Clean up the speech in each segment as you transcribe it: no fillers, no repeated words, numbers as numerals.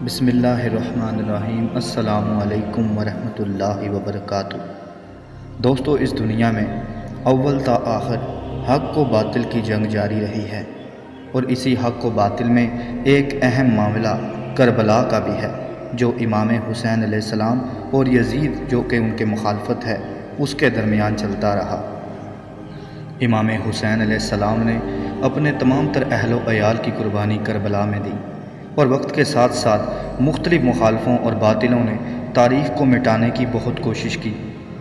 بسم اللہ الرحمن الرحیم۔ السلام علیکم ورحمۃ اللہ وبرکاتہ۔ دوستو، اس دنیا میں اول تا آخر حق و باطل کی جنگ جاری رہی ہے، اور اسی حق و باطل میں ایک اہم معاملہ کربلا کا بھی ہے، جو امام حسین علیہ السلام اور یزید جو کہ ان کے مخالفت ہے اس کے درمیان چلتا رہا۔ امام حسین علیہ السلام نے اپنے تمام تر اہل و عیال کی قربانی کربلا میں دی، اور وقت کے ساتھ ساتھ مختلف مخالفوں اور باطلوں نے تاریخ کو مٹانے کی بہت کوشش کی،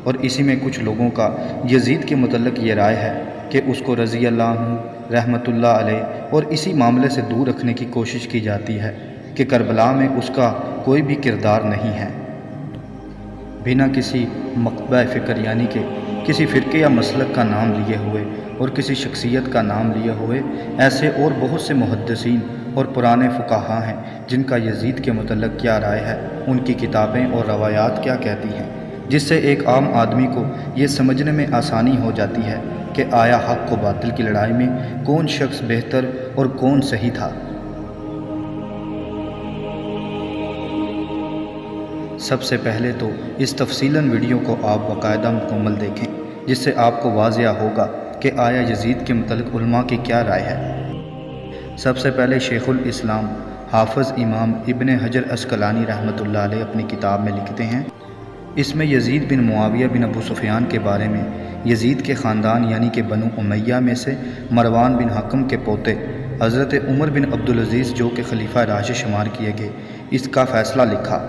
اور اسی میں کچھ لوگوں کا یزید کے متعلق یہ رائے ہے کہ اس کو رضی اللہ عنہ رحمۃ اللہ علیہ اور اسی معاملے سے دور رکھنے کی کوشش کی جاتی ہے کہ کربلا میں اس کا کوئی بھی کردار نہیں ہے۔ بنا کسی مقبہ فکر یعنی کہ کسی فرقے یا مسلک کا نام لیے ہوئے اور کسی شخصیت کا نام لیے ہوئے ایسے اور بہت سے محدثین اور پرانے فقہا ہیں جن کا یزید کے متعلق کیا رائے ہے، ان کی کتابیں اور روایات کیا کہتی ہیں، جس سے ایک عام آدمی کو یہ سمجھنے میں آسانی ہو جاتی ہے کہ آیا حق و باطل کی لڑائی میں کون شخص بہتر اور کون صحیح تھا۔ سب سے پہلے تو اس تفصیلاً ویڈیو کو آپ باقاعدہ مکمل دیکھیں، جس سے آپ کو واضح ہوگا کہ آیا یزید کے متعلق علماء کی کیا رائے ہے۔ سب سے پہلے شیخ الاسلام حافظ امام ابن حجر عسقلانی رحمۃ اللہ علیہ اپنی کتاب میں لکھتے ہیں، اس میں یزید بن معاویہ بن ابو سفیان کے بارے میں یزید کے خاندان یعنی کہ بنو امیہ میں سے مروان بن حکم کے پوتے حضرت عمر بن عبدالعزیز جو کہ خلیفہ راشد شمار کیے گئے، اس کا فیصلہ لکھا۔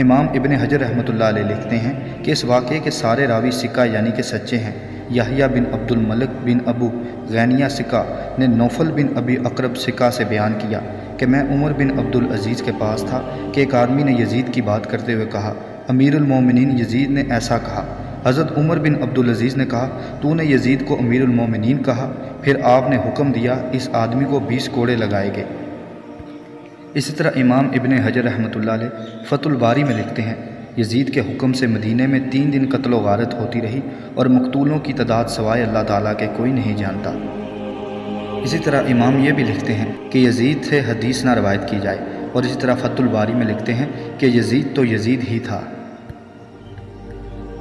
امام ابن حجر رحمۃ اللہ علیہ لکھتے ہیں کہ اس واقعے کے سارے راوی ثقہ یعنی کہ سچے ہیں۔ یحییٰ بن عبد الملک بن ابو غینیہ ثقہ نے نوفل بن ابی اقرب ثقہ سے بیان کیا کہ میں عمر بن عبدالعزیز کے پاس تھا کہ ایک آدمی نے یزید کی بات کرتے ہوئے کہا، امیر المومنین یزید نے ایسا کہا۔ حضرت عمر بن عبدالعزیز نے کہا، تو نے یزید کو امیر المومنین کہا؟ پھر آپ نے حکم دیا اس آدمی کو 20 کوڑے لگائے گئے۔ اسی طرح امام ابن حجر رحمۃ اللہ علیہ فتح الباری میں لکھتے ہیں، یزید کے حکم سے مدینے میں 3 دن قتل و غارت ہوتی رہی، اور مقتولوں کی تعداد سوائے اللہ تعالیٰ کے کوئی نہیں جانتا۔ اسی طرح امام یہ بھی لکھتے ہیں کہ یزید سے حدیث نہ روایت کی جائے، اور اسی طرح فتح الباری میں لکھتے ہیں کہ یزید تو یزید ہی تھا۔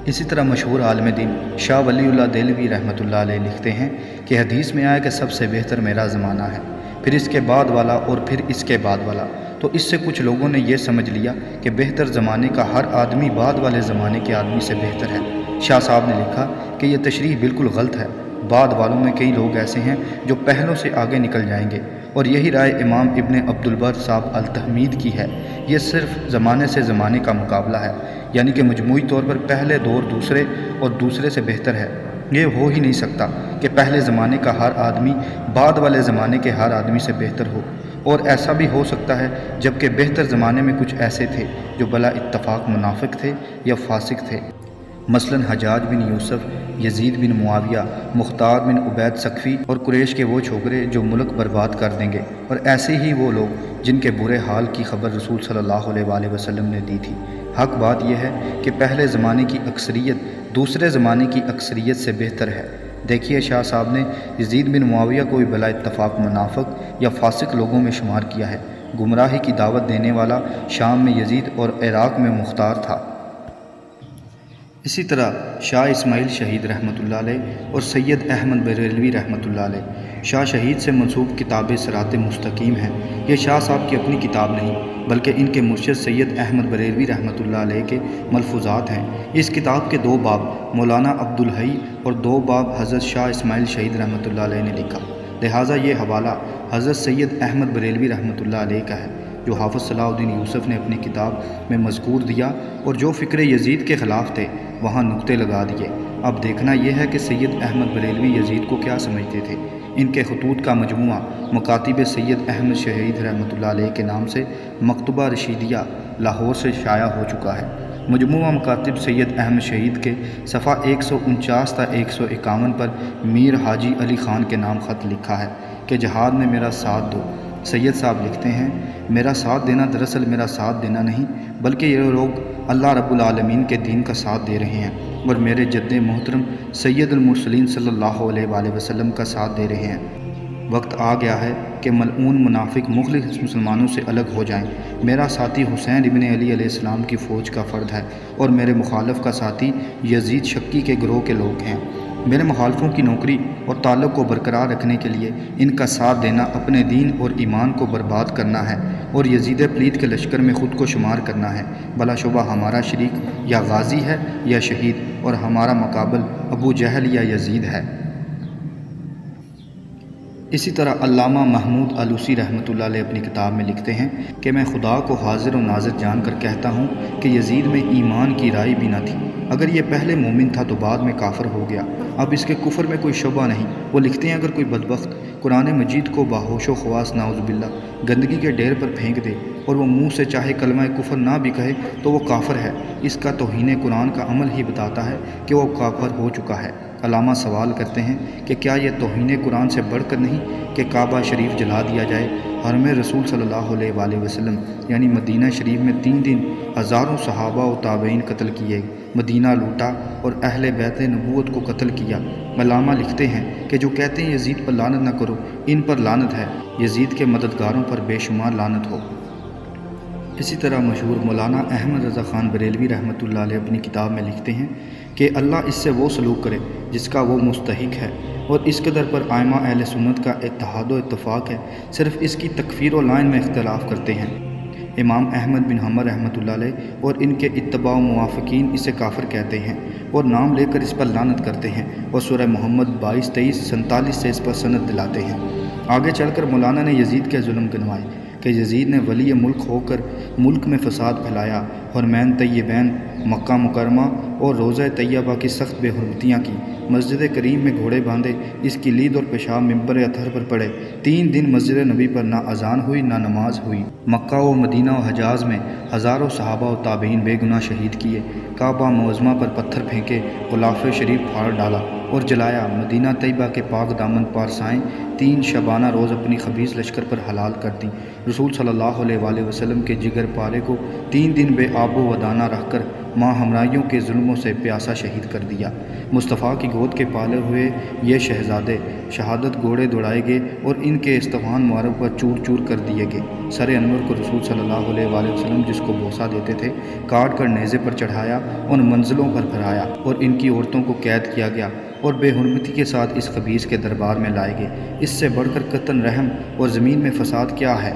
اسی طرح مشہور عالم دین شاہ ولی اللہ دہلوی رحمۃ اللہ علیہ لکھتے ہیں کہ حدیث میں آیا کہ سب سے بہتر میرا زمانہ ہے، پھر اس کے بعد والا، اور پھر اس کے بعد والا۔ تو اس سے کچھ لوگوں نے یہ سمجھ لیا کہ بہتر زمانے کا ہر آدمی بعد والے زمانے کے آدمی سے بہتر ہے۔ شاہ صاحب نے لکھا کہ یہ تشریح بالکل غلط ہے، بعد والوں میں کئی لوگ ایسے ہیں جو پہلوں سے آگے نکل جائیں گے، اور یہی رائے امام ابن عبدالبر صاحب التحمید کی ہے۔ یہ صرف زمانے سے زمانے کا مقابلہ ہے، یعنی کہ مجموعی طور پر پہلے دور دوسرے اور دوسرے سے بہتر ہے۔ یہ ہو ہی نہیں سکتا کہ پہلے زمانے کا ہر آدمی بعد والے زمانے کے ہر آدمی سے بہتر ہو، اور ایسا بھی ہو سکتا ہے جبکہ بہتر زمانے میں کچھ ایسے تھے جو بلا اتفاق منافق تھے یا فاسق تھے، مثلا حجاج بن یوسف، یزید بن معاویہ، مختار بن عبید ثقفی اور قریش کے وہ چھوکرے جو ملک برباد کر دیں گے، اور ایسے ہی وہ لوگ جن کے برے حال کی خبر رسول صلی اللہ علیہ وآلہ وسلم نے دی تھی۔ حق بات یہ ہے کہ پہلے زمانے کی اکثریت دوسرے زمانے کی اکثریت سے بہتر ہے۔ دیکھیے، شاہ صاحب نے یزید بن معاویہ کو بھی بلا اتفاق منافق یا فاسق لوگوں میں شمار کیا ہے۔ گمراہی کی دعوت دینے والا شام میں یزید اور عراق میں مختار تھا۔ اسی طرح شاہ اسماعیل شہید رحمۃ اللہ علیہ اور سید احمد بریلوی رحمۃ اللہ علیہ شاہ شہید سے منسوب کتاب صراط مستقیم ہے۔ یہ شاہ صاحب کی اپنی کتاب نہیں بلکہ ان کے مرشد سید احمد بریلوی رحمۃ اللہ علیہ کے ملفوظات ہیں۔ اس کتاب کے 2 باب مولانا عبدالحی اور 2 باب حضرت شاہ اسماعیل شہید رحمۃ اللہ علیہ نے لکھا، لہٰذا یہ حوالہ حضرت سید احمد بریلوی رحمۃ اللہ علیہ کا ہے، جو حافظ صلاح الدین یوسف نے اپنی کتاب میں مذکور دیا، اور جو فکر یزید کے خلاف تھے وہاں نقطے لگا دیے۔ اب دیکھنا یہ ہے کہ سید احمد بریلوی یزید کو کیا سمجھتے تھے۔ ان کے خطوط کا مجموعہ مکاتب سید احمد شہید رحمۃ اللہ علیہ کے نام سے مکتبہ رشیدیہ لاہور سے شائع ہو چکا ہے۔ مجموعہ مکاتب سید احمد شہید کے صفحہ 149 تا 151 پر میر حاجی علی خان کے نام خط لکھا ہے کہ جہاد میں میرا ساتھ دو۔ سید صاحب لکھتے ہیں، میرا ساتھ دینا دراصل میرا ساتھ دینا نہیں، بلکہ یہ لوگ اللہ رب العالمین کے دین کا ساتھ دے رہے ہیں، اور میرے جد محترم سید المرسلین صلی اللہ علیہ وآلہ وسلم کا ساتھ دے رہے ہیں۔ وقت آ گیا ہے کہ ملعون منافق مخلص مسلمانوں سے الگ ہو جائیں۔ میرا ساتھی حسین ابن علی علیہ السلام کی فوج کا فرد ہے اور میرے مخالف کا ساتھی یزید شکی کے گروہ کے لوگ ہیں۔ میرے مخالفوں کی نوکری اور تعلق کو برقرار رکھنے کے لیے ان کا ساتھ دینا اپنے دین اور ایمان کو برباد کرنا ہے اور یزید پلید کے لشکر میں خود کو شمار کرنا ہے۔ بلا شبہ ہمارا شریک یا غازی ہے یا شہید، اور ہمارا مقابل ابو جہل یا یزید ہے۔ اسی طرح علامہ محمود آلوسی رحمۃ اللہ علیہ اپنی کتاب میں لکھتے ہیں کہ میں خدا کو حاضر و ناظر جان کر کہتا ہوں کہ یزید میں ایمان کی رائے بھی نہ تھی۔ اگر یہ پہلے مومن تھا تو بعد میں کافر ہو گیا، اب اس کے کفر میں کوئی شبہ نہیں۔ وہ لکھتے ہیں اگر کوئی بدبخت قرآن مجید کو باہوش و خواص نعوذ باللہ گندگی کے ڈھیر پر پھینک دے اور وہ منہ سے چاہے کلمہ کفر نہ بھی کہے تو وہ کافر ہے۔ اس کا توہین قرآن کا عمل ہی بتاتا ہے کہ وہ کافر ہو چکا ہے۔ علامہ سوال کرتے ہیں کہ کیا یہ توہین قرآن سے بڑھ کر نہیں کہ کعبہ شریف جلا دیا جائے؟ حرم رسول صلی اللہ علیہ وآلہ وسلم یعنی مدینہ شریف میں 3 دن ہزاروں صحابہ و تابعین قتل کیے، مدینہ لوٹا اور اہل بیت نبوت کو قتل کیا۔ علامہ لکھتے ہیں کہ جو کہتے ہیں یزید پر لعنت نہ کرو، ان پر لعنت ہے، یزید کے مددگاروں پر بے شمار لعنت ہو۔ اسی طرح مشہور مولانا احمد رضا خان بریلوی رحمۃ اللہ علیہ اپنی کتاب میں لکھتے ہیں کہ اللہ اس سے وہ سلوک کرے جس کا وہ مستحق ہے، اور اس قدر پر ائمہ اہل سنت کا اتحاد و اتفاق ہے، صرف اس کی تکفیر و لعن میں اختلاف کرتے ہیں۔ امام احمد بن حنبل رحمۃ اللہ علیہ اور ان کے اتباع و موافقین اسے کافر کہتے ہیں اور نام لے کر اس پر لعنت کرتے ہیں اور سورہ محمد 22، 23، 47 سے اس پر سند دلاتے ہیں۔ آگے چل کر مولانا نے یزید کے ظلم گنوائے کہ یزید نے ولی ملک ہو کر ملک میں فساد پھیلایا، حرمین طیبین، مکہ مکرمہ اور روضہ طیبہ کی سخت بے حرمتیاں کی، مسجد کریم میں گھوڑے باندھے، اس کی لید اور پیشاب منبر اطہر پر پڑے، 3 دن مسجد نبی پر نہ اذان ہوئی نہ نماز ہوئی، مکہ و مدینہ و حجاز میں ہزاروں صحابہ و تابعین بے گناہ شہید کیے، کعبہ معظمہ پر پتھر پھینکے، غلاف شریف پھاڑ ڈالا اور جلایا، مدینہ طیبہ کے پاک دامن پارسائیں 3 شبانہ روز اپنی خبیث لشکر پر حلال کر دیں، رسول صلی اللہ علیہ وآلہ وسلم کے جگر پارے کو 3 دن بے آب و دانہ رکھ کر ماں ہمراہیوں کے ظلموں سے پیاسا شہید کر دیا۔ مصطفیٰ کی گود کے پالے ہوئے یہ شہزادے شہادت گھوڑے دوڑائے گئے اور ان کے استوان معرب پر چور چور کر دیے گئے۔ سر انور کو رسول صلی اللہ علیہ وآلہ وسلم جس کو بوسہ دیتے تھے کاٹ کر نیزے پر چڑھایا، ان منزلوں پر بھرایا اور ان کی عورتوں کو قید کیا گیا اور بے حرمتی کے ساتھ اس خبیث کے دربار میں لائے گئے۔ اس سے بڑھ کر قطن رحم اور زمین میں فساد کیا ہے؟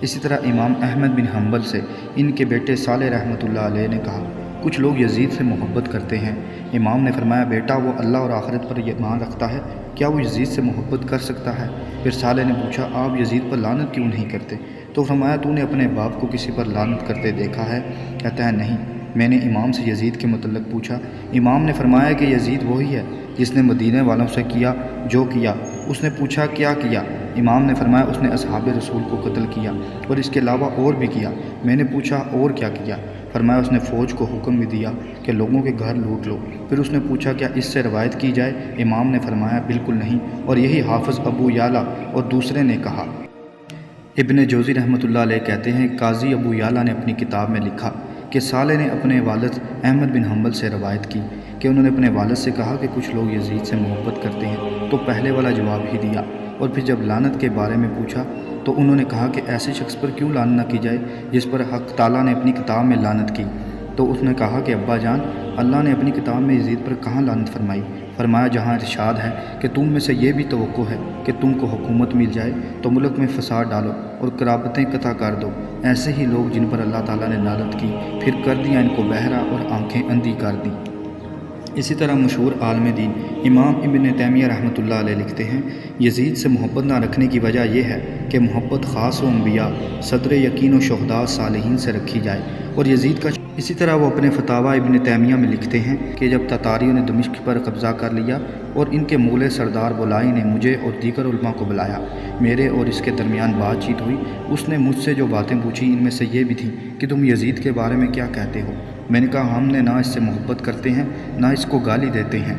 اسی طرح امام احمد بن حنبل سے ان کے بیٹے صالح رحمۃ اللہ علیہ نے کہا کچھ لوگ یزید سے محبت کرتے ہیں۔ امام نے فرمایا بیٹا وہ اللہ اور آخرت پر ایمان رکھتا ہے، کیا وہ یزید سے محبت کر سکتا ہے؟ پھر صالح نے پوچھا آپ یزید پر لعنت کیوں نہیں کرتے؟ تو فرمایا تو نے اپنے باپ کو کسی پر لعنت کرتے دیکھا ہے؟ کہتا ہے نہیں۔ میں نے امام سے یزید کے متعلق پوچھا، امام نے فرمایا کہ یزید وہی ہے جس نے مدینے والوں سے کیا جو کیا۔ اس نے پوچھا کیا کیا؟ امام نے فرمایا اس نے اصحاب رسول کو قتل کیا اور اس کے علاوہ اور بھی کیا۔ میں نے پوچھا اور کیا کیا؟ فرمایا اس نے فوج کو حکم بھی دیا کہ لوگوں کے گھر لوٹ لو۔ پھر اس نے پوچھا کیا اس سے روایت کی جائے؟ امام نے فرمایا بالکل نہیں، اور یہی حافظ ابو یعلا اور دوسرے نے کہا۔ ابن جوزی رحمۃ اللہ علیہ کہتے ہیں قاضی ابو یعلا نے اپنی کتاب میں لکھا کہ صالح نے اپنے والد احمد بن حنبل سے روایت کی کہ انہوں نے اپنے والد سے کہا کہ کچھ لوگ یزید سے محبت کرتے ہیں، تو پہلے والا جواب ہی دیا، اور پھر جب لعنت کے بارے میں پوچھا تو انہوں نے کہا کہ ایسے شخص پر کیوں لعنت نہ کی جائے جس پر حق تعالیٰ نے اپنی کتاب میں لعنت کی؟ تو اس نے کہا کہ ابا جان اللہ نے اپنی کتاب میں یزید پر کہاں لعنت فرمائی؟ فرمایا جہاں ارشاد ہے کہ تم میں سے یہ بھی توقع ہے کہ تم کو حکومت مل جائے تو ملک میں فساد ڈالو اور قرابتیں قطع کر دو، ایسے ہی لوگ جن پر اللہ تعالیٰ نے لعنت کی پھر کر دیا ان کو بہرا اور آنکھیں اندھی کر دیں۔ اسی طرح مشہور عالم دین امام ابن تیمیہ رحمۃ اللہ علیہ لکھتے ہیں یزید سے محبت نہ رکھنے کی وجہ یہ ہے کہ محبت خاص و انبیاء، صدر یقین و شہداء صالحین سے رکھی جائے اور یزید کا اسی طرح وہ اپنے فتاویٰ ابن تیمیہ میں لکھتے ہیں کہ جب تاتاریوں نے دمشق پر قبضہ کر لیا اور ان کے مولے سردار بولائی نے مجھے اور دیگر علماء کو بلایا، میرے اور اس کے درمیان بات چیت ہوئی، اس نے مجھ سے جو باتیں پوچھی ان میں سے یہ بھی تھیں کہ تم یزید کے بارے میں کیا کہتے ہو؟ میں نے کہا ہم نے نہ اس سے محبت کرتے ہیں نہ اس کو گالی دیتے ہیں،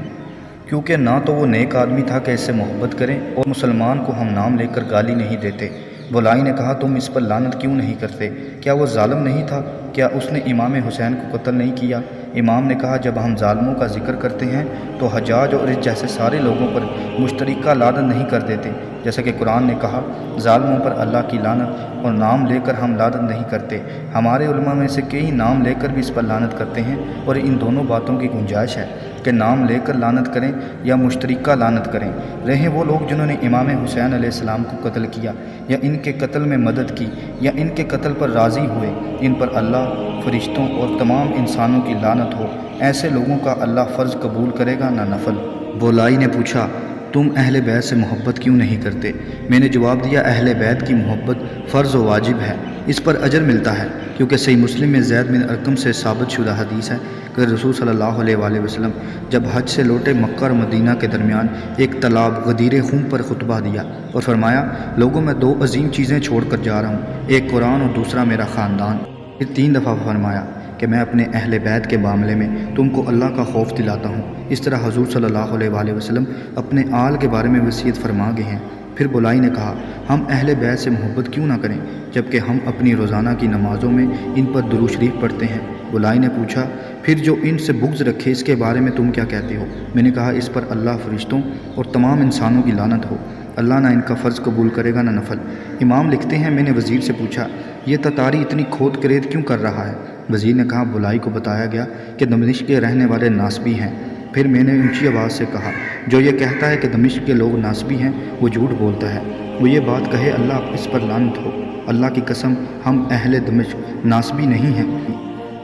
کیونکہ نہ تو وہ نیک آدمی تھا کہ اس سے محبت کریں اور مسلمان کو ہم نام لے کر گالی نہیں دیتے۔ بولائی نے کہا تم اس پر لعنت کیوں نہیں کرتے؟ کیا وہ ظالم نہیں تھا؟ کیا اس نے امام حسین کو قتل نہیں کیا؟ امام نے کہا جب ہم ظالموں کا ذکر کرتے ہیں تو حجاج اور اس جیسے سارے لوگوں پر مشترکہ لعنت نہیں کر دیتے، جیسا کہ قرآن نے کہا ظالموں پر اللہ کی لعنت، اور نام لے کر ہم لعنت نہیں کرتے۔ ہمارے علماء میں سے کئی نام لے کر بھی اس پر لعنت کرتے ہیں، اور ان دونوں باتوں کی گنجائش ہے کہ نام لے کر لعنت کریں یا مشترکہ لعنت کریں۔ رہیں وہ لوگ جنہوں نے امام حسین علیہ السلام کو قتل کیا یا ان کے قتل میں مدد کی یا ان کے قتل پر راضی ہوئے، ان پر اللہ، فرشتوں اور تمام انسانوں کی لعنت ہو۔ ایسے لوگوں کا اللہ فرض قبول کرے گا نہ نفل۔ بولائی نے پوچھا تم اہل بیت سے محبت کیوں نہیں کرتے؟ میں نے جواب دیا اہل بیت کی محبت فرض و واجب ہے، اس پر اجر ملتا ہے، کیونکہ صحیح مسلم میں زید بن ارقم سے ثابت شدہ حدیث ہے کہ رسول صلی اللہ علیہ وآلہ وسلم جب حج سے لوٹے مکہ اور مدینہ کے درمیان ایک تالاب غدیر خون پر خطبہ دیا اور فرمایا لوگوں میں دو عظیم چیزیں چھوڑ کر جا رہا ہوں، ایک قرآن اور دوسرا میرا خاندان۔ پھر 3 دفعہ فرمایا کہ میں اپنے اہل بیت کے معاملے میں تم کو اللہ کا خوف دلاتا ہوں۔ اس طرح حضور صلی اللہ علیہ وآلہ وسلم اپنے آل کے بارے میں وصیت فرما گئے ہیں۔ پھر بولائی نے کہا ہم اہل بیت سے محبت کیوں نہ کریں جبکہ ہم اپنی روزانہ کی نمازوں میں ان پر درود شریف پڑھتے ہیں؟ بولائی نے پوچھا پھر جو ان سے بغض رکھے اس کے بارے میں تم کیا کہتے ہو؟ میں نے کہا اس پر اللہ، فرشتوں اور تمام انسانوں کی لعنت ہو، اللہ نہ ان کا فرض قبول کرے گا نہ نفل۔ امام لکھتے ہیں میں نے وزیر سے پوچھا یہ تتاری اتنی کھود کرید کیوں کر رہا ہے؟ وزیر نے کہا بولائی کو بتایا گیا کہ دمشق کے رہنے والے ناسبی ہیں۔ پھر میں نے اونچی آواز سے کہا جو یہ کہتا ہے کہ دمشق کے لوگ ناسبی ہیں وہ جھوٹ بولتا ہے، وہ یہ بات کہے اللہ اس پر لعنت ہو۔ اللہ کی قسم ہم اہل دمشق ناسبی نہیں ہیں،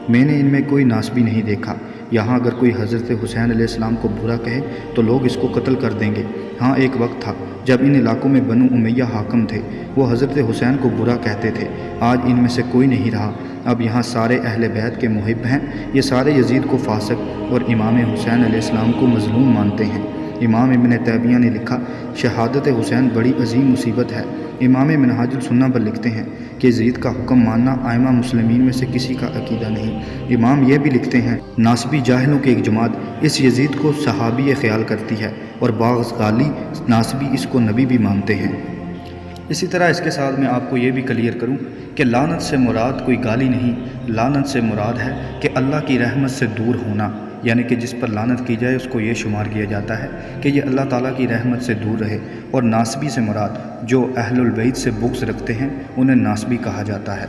میں نے ان میں کوئی ناسبی نہیں دیکھا۔ یہاں اگر کوئی حضرت حسین علیہ السلام کو برا کہے تو لوگ اس کو قتل کر دیں گے۔ ہاں ایک وقت تھا جب ان علاقوں میں بنو امیہ حاکم تھے، وہ حضرت حسین کو برا کہتے تھے، آج ان میں سے کوئی نہیں رہا۔ اب یہاں سارے اہل بیت کے محب ہیں، یہ سارے یزید کو فاسق اور امام حسین علیہ السلام کو مظلوم مانتے ہیں۔ امام ابن تیمیہ نے لکھا شہادت حسین بڑی عظیم مصیبت ہے۔ امام منہاج السنہ پر لکھتے ہیں کہ یزید کا حکم ماننا ائمہ مسلمین میں سے کسی کا عقیدہ نہیں۔ امام یہ بھی لکھتے ہیں ناسبی جاہلوں کی ایک جماعت اس یزید کو صحابی خیال کرتی ہے اور بعض غالی ناسبی اس کو نبی بھی مانتے ہیں۔ اسی طرح اس کے ساتھ میں آپ کو یہ بھی کلیئر کروں کہ لعنت سے مراد کوئی گالی نہیں، لعنت سے مراد ہے کہ اللہ کی رحمت سے دور ہونا، یعنی کہ جس پر لعنت کی جائے اس کو یہ شمار کیا جاتا ہے کہ یہ اللہ تعالیٰ کی رحمت سے دور رہے۔ اور ناسبی سے مراد جو اہل البیت سے بغض رکھتے ہیں انہیں ناسبی کہا جاتا ہے۔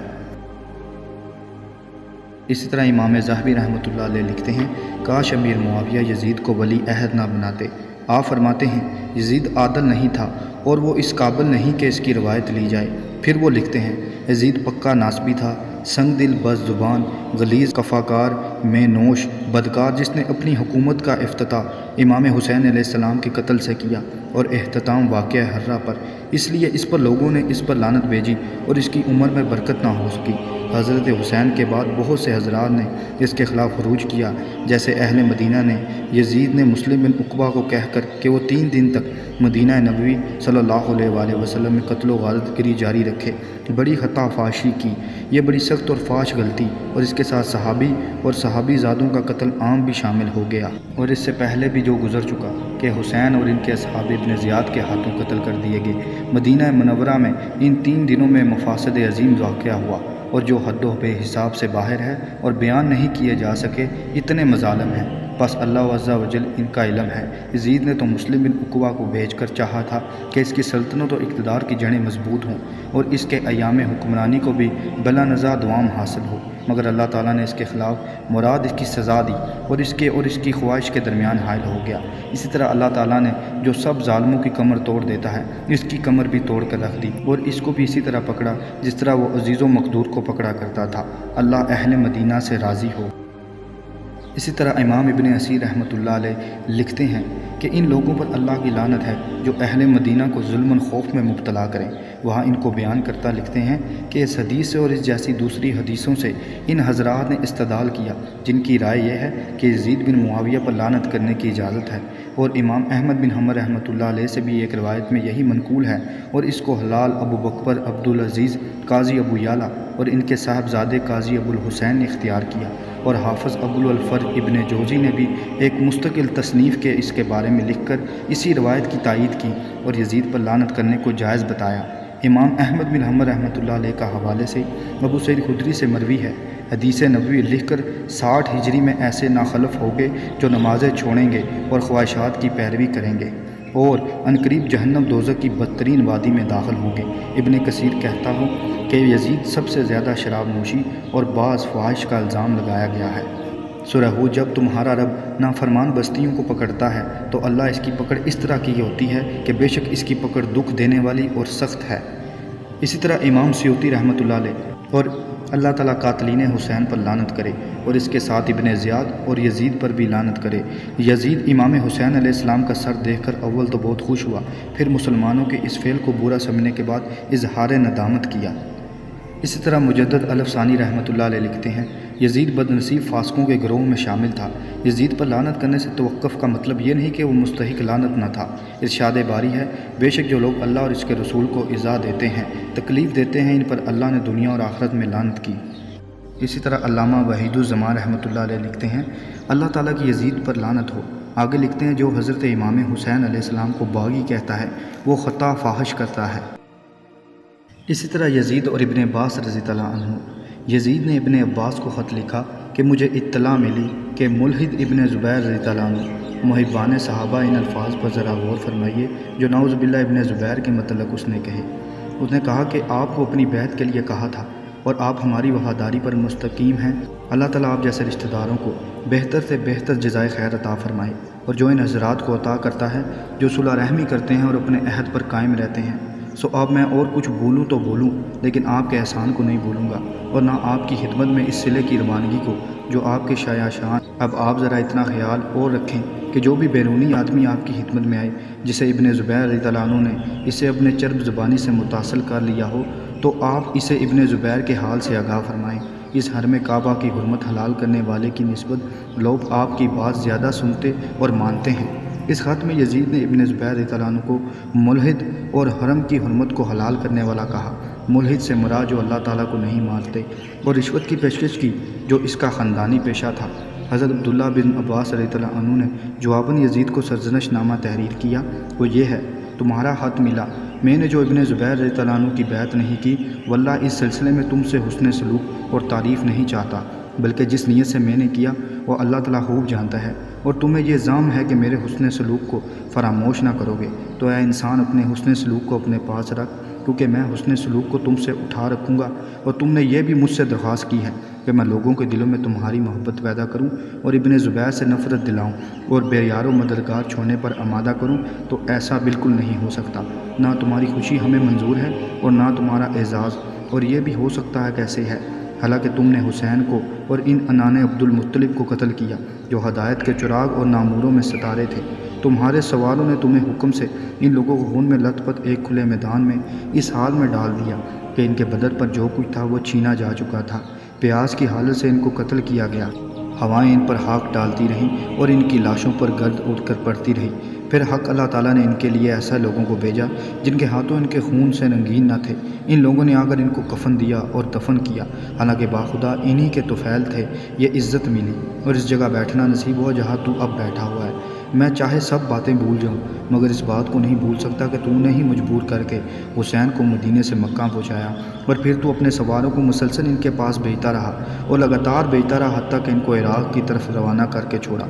اسی طرح امام ذہبی رحمۃ اللہ علیہ لکھتے ہیں کاش امیر معاویہ یزید کو ولی عہد نہ بناتے۔ آپ فرماتے ہیں یزید عادل نہیں تھا اور وہ اس قابل نہیں کہ اس کی روایت لی جائے۔ پھر وہ لکھتے ہیں یزید پکا ناسبی تھا، سنگ دل، بد زبان، غلیظ کفاکار، میں نوش، بدکار، جس نے اپنی حکومت کا افتتاح امام حسین علیہ السلام کے قتل سے کیا اور اختتام واقعہ حرہ پر، اس لیے اس پر لوگوں نے اس پر لعنت بھیجی اور اس کی عمر میں برکت نہ ہو سکی۔ حضرت حسین کے بعد بہت سے حضرات نے اس کے خلاف خروج کیا، جیسے اہل مدینہ نے۔ یزید نے مسلم بن عقبہ کو کہہ کر کہ وہ 3 دن تک مدینہ نبوی صلی اللہ علیہ وآلہ وسلم میں قتل و غارت گری جاری رکھے، بڑی خطا فاشی کی۔ یہ بڑی سخت اور فاش غلطی، اور اس کے ساتھ صحابی اور صحابی زادوں کا قتل عام بھی شامل ہو گیا۔ اور اس سے پہلے بھی جو گزر چکا کہ حسین اور ان کے اصحاب ابن زیاد کے ہاتھوں قتل کر دیے گئے۔ مدینہ منورہ میں ان 3 دنوں میں مفاسد عظیم واقعہ ہوا، اور جو حد و بے حساب سے باہر ہے اور بیان نہیں کیے جا سکے، اتنے مظالم ہیں۔ بس اللہ عز و جل ان کا علم ہے۔ یزید نے تو مسلم بن عقبہ کو بھیج کر چاہا تھا کہ اس کی سلطنت و اقتدار کی جڑیں مضبوط ہوں اور اس کے ایام حکمرانی کو بھی بلا نزاع دوام حاصل ہو، مگر اللہ تعالیٰ نے اس کے خلاف مراد اس کی سزا دی اور اس کی خواہش کے درمیان حائل ہو گیا۔ اسی طرح اللہ تعالیٰ نے جو سب ظالموں کی کمر توڑ دیتا ہے، اس کی کمر بھی توڑ کر رکھ دی اور اس کو بھی اسی طرح پکڑا جس طرح وہ عزیز و مقدور کو پکڑا کرتا تھا۔ اللہ اہل مدینہ سے راضی ہو۔ اسی طرح امام ابن اسیر رحمۃ اللہ علیہ لکھتے ہیں کہ ان لوگوں پر اللہ کی لعنت ہے جو اہل مدینہ کو ظلم و خوف میں مبتلا کریں۔ وہاں ان کو بیان کرتا لکھتے ہیں کہ اس حدیث سے اور اس جیسی دوسری حدیثوں سے ان حضرات نے استدلال کیا جن کی رائے یہ ہے کہ یزید بن معاویہ پر لعنت کرنے کی اجازت ہے، اور امام احمد بن حنبل رحمۃ اللہ علیہ سے بھی ایک روایت میں یہی منقول ہے، اور اس کو حلال ابو بکر عبدالعزیز قاضی ابو یعلا اور ان کے صاحبزادے قاضی ابو الحسین نے اختیار کیا، اور حافظ ابو الفرج ابن جوزی نے بھی ایک مستقل تصنیف کے اس کے بارے میں لکھ کر اسی روایت کی تائید کی اور یزید پر لعنت کرنے کو جائز بتایا۔ امام احمد بن حنبل رحمۃ اللہ علیہ کا حوالے سے ابو سعید خدری سے مروی ہے، حدیث نبوی لکھ کر 60 ہجری میں ایسے ناخلف ہوگے جو نمازیں چھوڑیں گے اور خواہشات کی پیروی کریں گے اور عنقریب جہنم دوزخ کی بدترین وادی میں داخل ہوں گے۔ ابن کثیر کہتا ہوں کہ یزید سب سے زیادہ شراب نوشی اور بعض فواہش کا الزام لگایا گیا ہے۔ سورہ ہود جب تمہارا رب نافرمان بستیوں کو پکڑتا ہے تو اللہ اس کی پکڑ اس طرح کی ہوتی ہے کہ بے شک اس کی پکڑ دکھ دینے والی اور سخت ہے۔ اسی طرح امام سیوطی رحمۃ اللہ علیہ اور اللہ تعالیٰ قاتلین حسین پر لعنت کرے اور اس کے ساتھ ابن زیاد اور یزید پر بھی لعنت کرے۔ یزید امام حسین علیہ السلام کا سر دیکھ کر اول تو بہت خوش ہوا، پھر مسلمانوں کے اس فعل کو برا سمجھنے کے بعد اظہار ندامت کیا۔ اسی طرح مجدد الف ثانی رحمۃ اللہ علیہ لکھتے ہیں یزید بدنصیب فاسقوں کے گروہ میں شامل تھا۔ یزید پر لعنت کرنے سے توقف کا مطلب یہ نہیں کہ وہ مستحق لعنت نہ تھا۔ ارشاد باری ہے بے شک جو لوگ اللہ اور اس کے رسول کو ایذا دیتے ہیں، تکلیف دیتے ہیں، ان پر اللہ نے دنیا اور آخرت میں لعنت کی۔ اسی طرح علامہ وحید الزمان رحمۃ اللہ علیہ لکھتے ہیں اللہ تعالیٰ کی یزید پر لعنت ہو۔ آگے لکھتے ہیں جو حضرت امام حسین علیہ السلام کو باغی کہتا ہے وہ خطا فاحش کرتا ہے۔ اسی طرح یزید اور ابن عباس رضی اللہ عنہ، یزید نے ابن عباس کو خط لکھا کہ مجھے اطلاع ملی کہ ملحد ابن زبیر رضی اللہ عنہ محبان صحابہ ان الفاظ پر ذرا غور فرمائیے جو نعوذ باللہ ابن زبیر کے متعلق اس نے کہے۔ اس نے کہا کہ آپ کو اپنی بیعت کے لیے کہا تھا اور آپ ہماری وفاداری پر مستقیم ہیں۔ اللہ تعالیٰ آپ جیسے رشتہ داروں کو بہتر سے بہتر جزائے خیر عطا فرمائے اور جو ان حضرات کو عطا کرتا ہے جو صلح رحمی کرتے ہیں اور اپنے عہد پر قائم رہتے ہیں۔ سو اب میں اور کچھ بھولوں تو بھولوں لیکن آپ کے احسان کو نہیں بھولوں گا اور نہ آپ کی خدمت میں اس صلے کی روانگی کو جو آپ کے شایع شان۔ اب آپ ذرا اتنا خیال اور رکھیں کہ جو بھی بیرونی آدمی آپ کی خدمت میں آئے جسے ابن زبیر رضی اللہ عنہ نے اسے اپنے چرب زبانی سے متصل کر لیا ہو تو آپ اسے ابن زبیر کے حال سے آگاہ فرمائیں۔ اس حرم کعبہ کی حرمت حلال کرنے والے کی نسبت لوگ آپ کی بات زیادہ سنتے اور مانتے ہیں۔ اس خط میں یزید نے ابن زبیر رضی اللہ عنہ کو ملحد اور حرم کی حرمت کو حلال کرنے والا کہا۔ ملحد سے مراد جو اللہ تعالیٰ کو نہیں مانتے اور رشوت کی پیشکش کی جو اس کا خاندانی پیشہ تھا۔ حضرت عبداللہ بن عباس رضی اللہ عنہ نے جواباً یزید کو سرزنش نامہ تحریر کیا، وہ یہ ہے تمہارا خط ملا، میں نے جو ابن زبیر رضی اللہ عنہ کی بیعت نہیں کی واللہ اس سلسلے میں تم سے حسن سلوک اور تعریف نہیں چاہتا، بلکہ جس نیت سے میں نے کیا وہ اللہ تعالیٰ خوب جانتا ہے اور تمہیں یہ ظام ہے کہ میرے حسن سلوک کو فراموش نہ کرو گے۔ تو اے انسان اپنے حسن سلوک کو اپنے پاس رکھ کیونکہ میں حسن سلوک کو تم سے اٹھا رکھوں گا اور تم نے یہ بھی مجھ سے درخواست کی ہے کہ میں لوگوں کے دلوں میں تمہاری محبت پیدا کروں اور ابن زبیر سے نفرت دلاؤں اور بے یار و مددگار چھوڑنے پر آمادہ کروں، تو ایسا بالکل نہیں ہو سکتا۔ نہ تمہاری خوشی ہمیں منظور ہے اور نہ تمہارا اعزاز، اور یہ بھی ہو سکتا ہے کیسے ہے حالانکہ تم نے حسین کو اور ان انان عبد المطلب کو قتل کیا جو ہدایت کے چراغ اور ناموروں میں ستارے تھے۔ تمہارے سوالوں نے تمہیں حکم سے ان لوگوں کو خون میں لت پت ایک کھلے میدان میں اس حال میں ڈال دیا کہ ان کے بدن پر جو کچھ تھا وہ چھینا جا چکا تھا۔ پیاس کی حالت سے ان کو قتل کیا گیا، ہوائیں ان پر خاک ڈالتی رہیں اور ان کی لاشوں پر گرد اٹھ کر پڑتی رہی۔ پھر حق اللہ تعالیٰ نے ان کے لیے ایسا لوگوں کو بھیجا جن کے ہاتھوں ان کے خون سے رنگین نہ تھے۔ ان لوگوں نے آ کر ان کو کفن دیا اور دفن کیا، حالانکہ باخدا انہی کے طفیل تھے۔ یہ عزت ملی اور اس جگہ بیٹھنا نصیب ہوا جہاں تو اب بیٹھا ہوا ہے۔ میں چاہے سب باتیں بھول جاؤں مگر اس بات کو نہیں بھول سکتا کہ تو نے ہی مجبور کر کے حسین کو مدینے سے مکہ پہنچایا اور پھر تو اپنے سواروں کو مسلسل ان کے پاس بھیجتا رہا اور لگاتار بھیجتا رہا حتیٰ کہ ان کو عراق کی طرف روانہ کر کے چھوڑا۔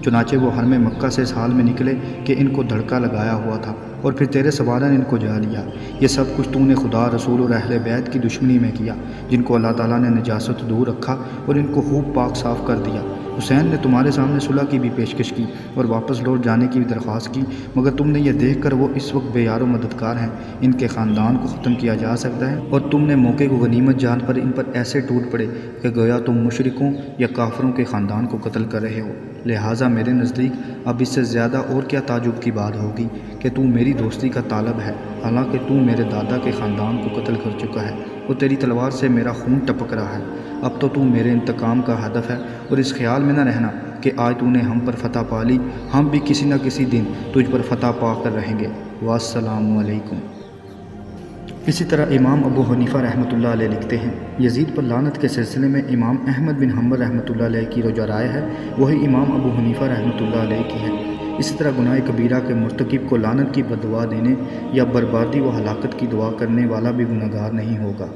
چنانچہ وہ حرم مکہ سے اس حال میں نکلے کہ ان کو دھڑکا لگایا ہوا تھا اور پھر تیرے سواروں نے ان کو جا لیا۔ یہ سب کچھ تو نے خدا، رسول اور اہل بیت کی دشمنی میں کیا جن کو اللہ تعالیٰ نے نجاست دور رکھا اور ان کو خوب پاک صاف کر دیا۔ حسین نے تمہارے سامنے صلح کی بھی پیشکش کی اور واپس لوٹ جانے کی بھی درخواست کی مگر تم نے یہ دیکھ کر وہ اس وقت بے یار و مددگار ہیں، ان کے خاندان کو ختم کیا جا سکتا ہے، اور تم نے موقع کو غنیمت جان پر ان پر ایسے ٹوٹ پڑے کہ گویا تم مشرکوں یا کافروں کے خاندان کو قتل کر رہے ہو۔ لہٰذا میرے نزدیک اب اس سے زیادہ اور کیا تعجب کی بات ہوگی کہ تو میری دوستی کا طالب ہے حالانکہ تو میرے دادا کے خاندان کو قتل کر چکا ہے اور تیری تلوار سے میرا خون ٹپک رہا ہے۔ اب تو میرے انتقام کا ہدف ہے اور اس خیال میں نہ رہنا کہ آج تو نے ہم پر فتح پا لی، ہم بھی کسی نہ کسی دن تجھ پر فتح پا کر رہیں گے۔ والسلام علیکم۔ اسی طرح امام ابو حنیفہ رحمۃ اللہ علیہ لکھتے ہیں یزید پر لعنت کے سلسلے میں امام احمد بن حنبل رحمۃ اللہ علیہ کی جو رائے ہے وہی امام ابو حنیفہ رحمۃ اللہ علیہ کی ہے۔ اسی طرح گناہ کبیرہ کے مرتکب کو لعنت کی بددعا دینے یا بربادی و ہلاکت کی دعا کرنے والا بھی گنہگار نہیں ہوگا۔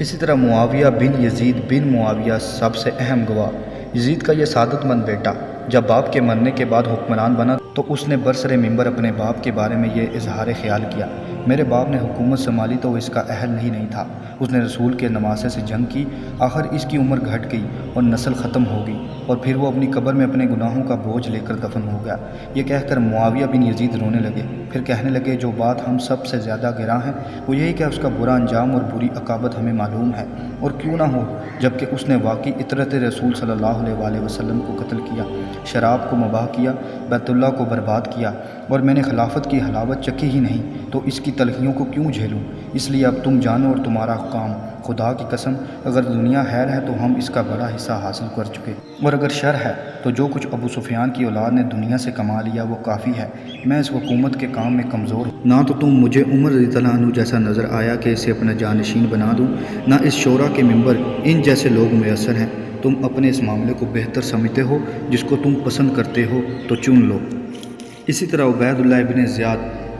اسی طرح معاویہ بن یزید بن معاویہ سب سے اہم گواہ۔ یزید کا یہ سعادت مند بیٹا جب باپ کے مرنے کے بعد حکمران بنا تو اس نے برسر ممبر اپنے باپ کے بارے میں یہ اظہار خیال کیا، میرے باپ نے حکومت سنبھالی تو وہ اس کا اہل ہی نہیں تھا، اس نے رسول کے نواسے سے جنگ کی، آخر اس کی عمر گھٹ گئی اور نسل ختم ہو گئی، اور پھر وہ اپنی قبر میں اپنے گناہوں کا بوجھ لے کر دفن ہو گیا۔ یہ کہہ کر معاویہ بن یزید رونے لگے، پھر کہنے لگے جو بات ہم سب سے زیادہ گراں ہے وہ یہی کہ اس کا برا انجام اور بری عاقبت ہمیں معلوم ہے، اور کیوں نہ ہو جبکہ اس نے واقعی اطرت رسول صلی اللہ علیہ وسلم کو قتل کیا، شراب کو مباح کیا، بیت اللہ کو برباد کیا، اور میں نے خلافت کی حلاوت چکھی ہی نہیں تو اس کی تلخیوں کو کیوں جھیلوں؟ اس لیے اب تم جانو اور تمہارا کام، خدا کی قسم اگر دنیا خیر ہے تو ہم اس کا بڑا حصہ حاصل کر چکے، اور اگر شر ہے تو جو کچھ ابو سفیان کی اولاد نے دنیا سے کما لیا وہ کافی ہے، میں اس حکومت کے کام میں کمزور ہوں، نہ تو تم مجھے عمر رضی اللہ عنہ جیسا نظر آیا کہ اسے اپنا جانشین بنا دوں، نہ اس شورا کے ممبر ان جیسے لوگ میسر ہیں، تم اپنے اس معاملے کو بہتر سمجھتے ہو، جس کو تم پسند کرتے ہو تو چن لو۔ اسی طرح عبید اللہ ابن زیاد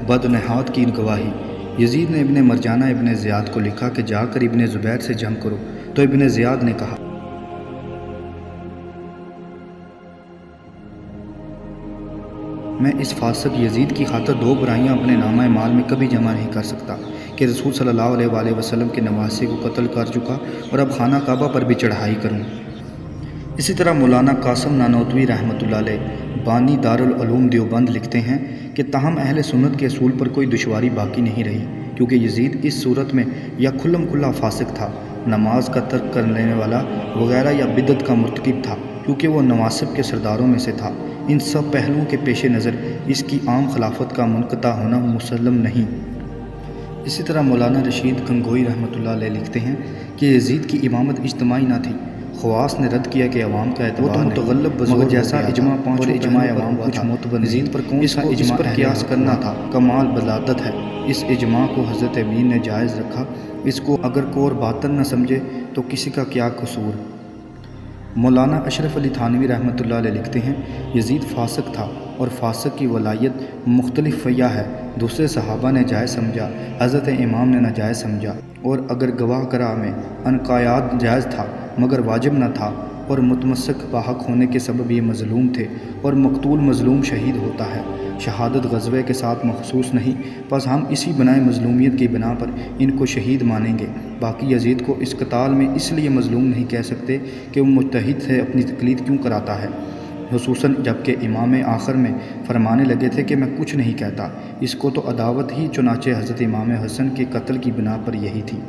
بدنحات کی گواہی، یزید نے ابن مرجانہ ابن زیاد کو لکھا کہ جا کر ابن زبیر سے جنگ کرو، تو ابن زیاد نے کہا میں اس فاسق یزید کی خاطر دو برائیاں اپنے نامہ مال میں کبھی جمع نہیں کر سکتا کہ رسول صلی اللہ علیہ وسلم کے نواسے کو قتل کر چکا اور اب خانہ کعبہ پر بھی چڑھائی کروں۔ اسی طرح مولانا قاسم نانوتوی رحمۃ اللہ علیہ بانی دارالعلوم دیوبند لکھتے ہیں کہ تاہم اہل سنت کے اصول پر کوئی دشواری باقی نہیں رہی، کیونکہ یزید اس صورت میں یا کھلم کھلا فاسق تھا، نماز کا ترک کرنے والا وغیرہ، یا بدعت کا مرتکب تھا کیونکہ وہ نواسب کے سرداروں میں سے تھا۔ ان سب پہلوؤں کے پیش نظر اس کی عام خلافت کا منقطع ہونا مسلم نہیں۔ اسی طرح مولانا رشید گنگوئی رحمۃ اللہ علیہ لکھتے ہیں کہ یزید کی امامت اجتماعی نہ تھی، خواص نے رد کیا کہ عوام کا اعتبار ہے، متغلب مگر جیسا اجماع اور اجماع عوام کچھ معتبر یزید پر کون سا اجماع پر قیاس کرنا تھا، کمال بلادت ہے، اس اجماع کو حضرت امین نے جائز رکھا، اس کو اگر کوئی اور باطل نہ سمجھے تو کسی کا کیا قصور۔ مولانا اشرف علی تھانوی رحمۃ اللہ علیہ لکھتے ہیں یزید فاسق تھا اور فاسق کی ولایت مختلف فیہ ہے، دوسرے صحابہ نے جائز سمجھا، حضرت امام نے ناجائز سمجھا، اور اگر گواہ کرا میں انقیاد جائز تھا مگر واجب نہ تھا، اور متمسک باحق ہونے کے سبب یہ مظلوم تھے، اور مقتول مظلوم شہید ہوتا ہے، شہادت غزوے کے ساتھ مخصوص نہیں، پس ہم اسی بنائے مظلومیت کی بنا پر ان کو شہید مانیں گے۔ باقی یزید کو اس قتال میں اس لیے مظلوم نہیں کہہ سکتے کہ وہ مجتہد سے اپنی تقلید کیوں کراتا ہے، خصوصاً جبکہ امام آخر میں فرمانے لگے تھے کہ میں کچھ نہیں کہتا، اس کو تو عداوت ہی چنانچہ حضرت امام حسن کے قتل کی بنا پر یہی تھی۔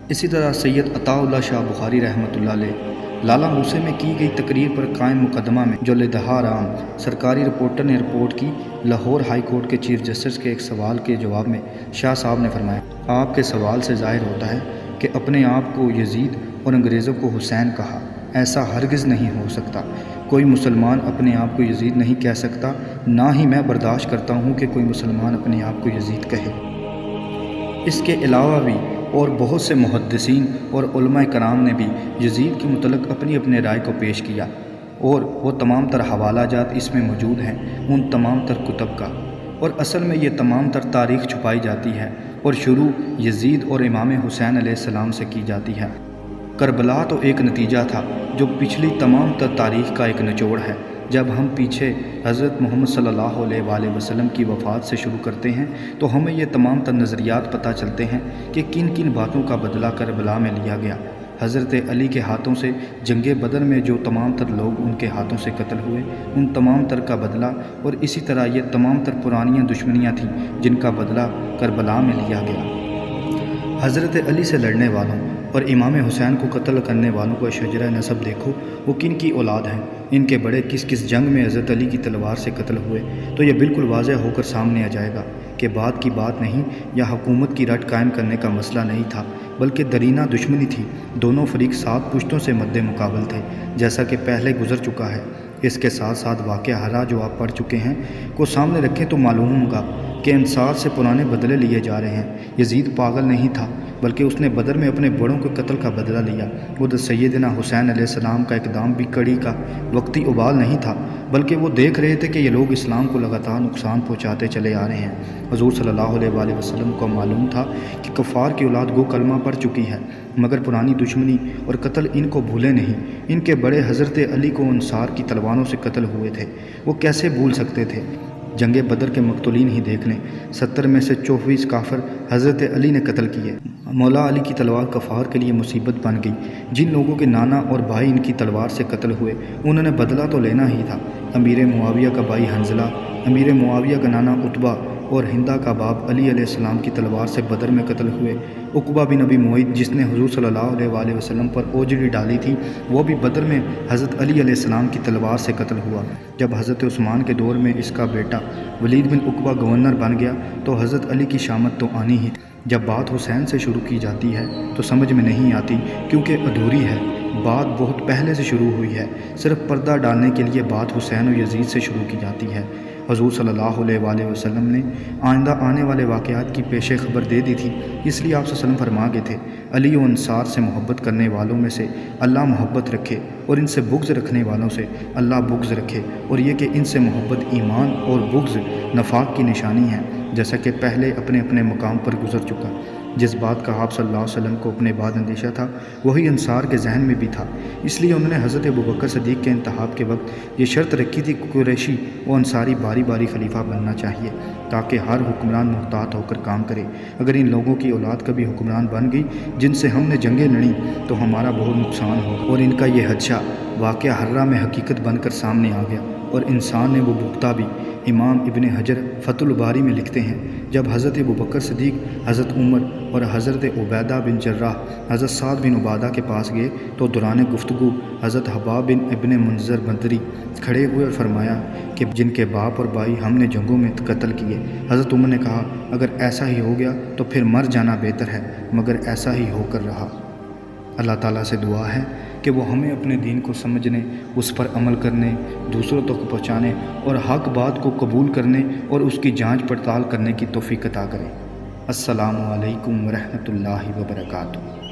اسی طرح سید عطا اللہ شاہ بخاری رحمۃ اللہ علیہ لالا موسیٰ میں کی گئی تقریر پر قائم مقدمہ میں جو لدہا رام سرکاری رپورٹر نے رپورٹ کی، لاہور ہائی کورٹ کے چیف جسٹس کے ایک سوال کے جواب میں شاہ صاحب نے فرمایا آپ کے سوال سے ظاہر ہوتا ہے کہ اپنے آپ کو یزید اور انگریزوں کو حسین کہا، ایسا ہرگز نہیں ہو سکتا، کوئی مسلمان اپنے آپ کو یزید نہیں کہہ سکتا، نہ ہی میں برداشت کرتا ہوں کہ کوئی مسلمان اپنے آپ کو یزید کہے۔ اس کے علاوہ بھی اور بہت سے محدثین اور علماء کرام نے بھی یزید کے متعلق اپنی اپنے رائے کو پیش کیا، اور وہ تمام تر حوالہ جات اس میں موجود ہیں ان تمام تر کتب کا، اور اصل میں یہ تمام تر تاریخ چھپائی جاتی ہے اور شروع یزید اور امام حسین علیہ السلام سے کی جاتی ہے۔ کربلا تو ایک نتیجہ تھا جو پچھلی تمام تر تاریخ کا ایک نچوڑ ہے۔ جب ہم پیچھے حضرت محمد صلی اللہ علیہ وآلہ وسلم کی وفات سے شروع کرتے ہیں تو ہمیں یہ تمام تر نظریات پتہ چلتے ہیں کہ کن کن باتوں کا بدلہ کربلا میں لیا گیا۔ حضرت علی کے ہاتھوں سے جنگ بدر میں جو تمام تر لوگ ان کے ہاتھوں سے قتل ہوئے ان تمام تر کا بدلہ، اور اسی طرح یہ تمام تر پرانیاں دشمنیاں تھیں جن کا بدلہ کربلا میں لیا گیا۔ حضرت علی سے لڑنے والوں اور امام حسین کو قتل کرنے والوں کا شجرہ نسب دیکھو، وہ کن کی اولاد ہیں، ان کے بڑے کس کس جنگ میں حضرت علی کی تلوار سے قتل ہوئے، تو یہ بالکل واضح ہو کر سامنے آ جائے گا کہ بات کی بات نہیں یا حکومت کی رٹ قائم کرنے کا مسئلہ نہیں تھا، بلکہ درینہ دشمنی تھی۔ دونوں فریق 7 پشتوں سے مد مقابل تھے، جیسا کہ پہلے گزر چکا ہے۔ اس کے ساتھ ساتھ واقعہ ہرا جو آپ پڑھ چکے ہیں کو سامنے رکھیں تو معلوم ہوگا کہ انصار سے پرانے بدلے لیے جا رہے ہیں۔ یزید پاگل نہیں تھا، بلکہ اس نے بدر میں اپنے بڑوں کے قتل کا بدلہ لیا۔ ادھر سیدنا حسین علیہ السلام کا اقدام بھی کڑی کا وقتی ابال نہیں تھا، بلکہ وہ دیکھ رہے تھے کہ یہ لوگ اسلام کو لگاتار نقصان پہنچاتے چلے آ رہے ہیں۔ حضور صلی اللہ علیہ وآلہ وسلم کو معلوم تھا کہ کفار کی اولاد گو کلمہ پڑھ چکی ہے، مگر پرانی دشمنی اور قتل ان کو بھولے نہیں۔ ان کے بڑے حضرت علی کو انصار کی تلواروں سے قتل ہوئے تھے، وہ کیسے بھول سکتے تھے؟ جنگ بدر کے مقتولین ہی دیکھ لیں، 70 میں سے 24 کافر حضرت علی نے قتل کیے۔ مولا علی کی تلوار کفار کے لیے مصیبت بن گئی۔ جن لوگوں کے نانا اور بھائی ان کی تلوار سے قتل ہوئے، انہوں نے بدلہ تو لینا ہی تھا۔ امیر معاویہ کا بھائی حنظلہ، امیر معاویہ کا نانا عتبہ اور ہندہ کا باپ علی علیہ السلام کی تلوار سے بدر میں قتل ہوئے۔ عقبہ بن ابی معیط، جس نے حضور صلی اللہ علیہ وآلہ وسلم پر اوجڑی ڈالی تھی، وہ بھی بدر میں حضرت علی علیہ السلام کی تلوار سے قتل ہوا۔ جب حضرت عثمان کے دور میں اس کا بیٹا ولید بن عقبہ گورنر بن گیا تو حضرت علی کی شامت تو آنی ہی تھی۔ جب بات حسین سے شروع کی جاتی ہے تو سمجھ میں نہیں آتی، کیونکہ ادھوری ہے۔ بات بہت پہلے سے شروع ہوئی ہے، صرف پردہ ڈالنے کے لیے بات حسین و یزید سے شروع کی جاتی ہے۔ حضور صلی اللہ علیہ وآلہ وسلم نے آئندہ آنے والے واقعات کی پیش خبر دے دی تھی، اس لیے آپ صلی اللہ علیہ وسلم فرما گئے تھے، علی و انصار سے محبت کرنے والوں میں سے اللہ محبت رکھے، اور ان سے بغض رکھنے والوں سے اللہ بغض رکھے، اور یہ کہ ان سے محبت ایمان اور بغض نفاق کی نشانی ہے، جیسا کہ پہلے اپنے اپنے مقام پر گزر چکا۔ جس بات کا آپ صلی اللہ علیہ وسلم کو اپنے بعد اندیشہ تھا، وہی انصار کے ذہن میں بھی تھا، اس لیے انہوں نے حضرت ابوبکر صدیق کے انتخاب کے وقت یہ شرط رکھی تھی کہ قریشی و انصاری باری باری خلیفہ بننا چاہیے، تاکہ ہر حکمران محتاط ہو کر کام کرے۔ اگر ان لوگوں کی اولاد کبھی حکمران بن گئی جن سے ہم نے جنگیں لڑیں تو ہمارا بہت نقصان ہوگا، اور ان کا یہ حدشہ واقعہ حرہ میں حقیقت بن کر سامنے آ گیا، اور انسان نے وہ بھگتا بھی۔ امام ابن حجر فتح الباری میں لکھتے ہیں، جب حضرت ابوبکر صدیق، حضرت عمر اور حضرت عبیدہ بن جراح حضرت سعد بن عبادہ کے پاس گئے تو دوران گفتگو حضرت حباب بن ابن منذر بدری کھڑے ہوئے اور فرمایا کہ جن کے باپ اور بھائی ہم نے جنگوں میں قتل کیے۔ حضرت عمر نے کہا، اگر ایسا ہی ہو گیا تو پھر مر جانا بہتر ہے، مگر ایسا ہی ہو کر رہا۔ اللہ تعالیٰ سے دعا ہے کہ وہ ہمیں اپنے دین کو سمجھنے، اس پر عمل کرنے، دوسروں تک پہنچانے اور حق بات کو قبول کرنے اور اس کی جانچ پڑتال کرنے کی توفیق عطا کرے۔ السلام علیکم ورحمۃ اللہ وبرکاتہ۔